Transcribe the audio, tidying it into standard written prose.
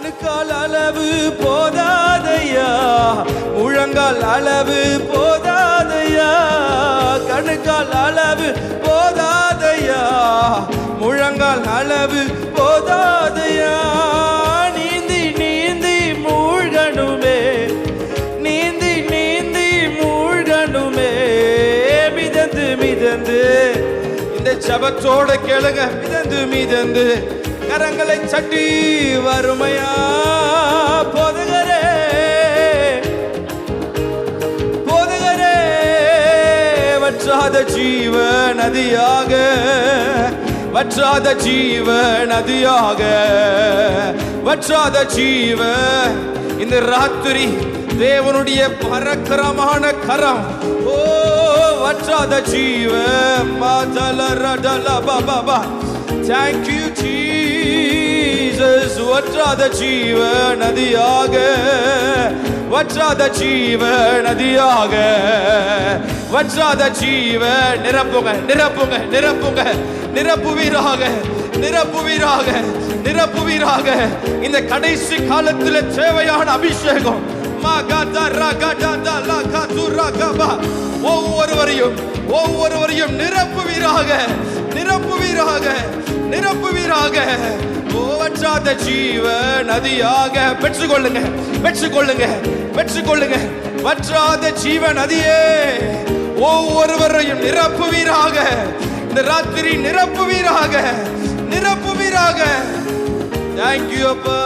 கணுக்கால் அளவு போதாதையா, முழங்கால் அளவு போதாதையா, கணுக்கால் அளவு போதாதையா, முழங்கால் அளவு போதாதையா. நீந்தி நீந்தி மூழ்கணுமே, நீந்தி நீந்தி மூழ்கணுமே, மிதந்து மிதந்து. இந்த ஜபத்தோட கேளுங்க, மிதந்து மிதந்து கரங்களை சட்டி வறுமையா. போதுகரே போதுகரே, வற்றாத ஜீவ நதியாக, வற்றாத ஜீவ நதியாக, வற்றாத ஜீவ. இந்த ராத்திரி தேவனுடைய பரக்கிரமான கரம், ஓ வற்றாத ஜீவ. மாதல ரடல பாபா, thank you Jesus. வற்றாத ஜீவ நதியாக, வற்றாத ஜீவ நதியாக, வற்றாத ஜீவ. நிரப்புங்க நிரப்புங்க நிரப்புங்க, நிரப்புவீராக நிரப்புவீராக நிரப்புவீராக. இந்த கடைசி காலத்தில் தேவையான அபிஷேகம் ஒவ்வொருவரையும் ஒவ்வொருவரையும் நிரப்புவீராக நிரப்புவீராக நிரப்புவீராக. வற்றாத ஜீவ நதியாக பெற்றுக்கொள்ளுங்க பெற்றுக்கொள்ளுங்க பெற்றுக்கொள்ளுங்க. வற்றாத ஜீவ நதியே ஒவ்வொருவரையும் நிரப்புவீராக. இந்த ராத்திரி நிரப்புவீராக நிரப்புவீராக. தேங்க்யூ அப்பா.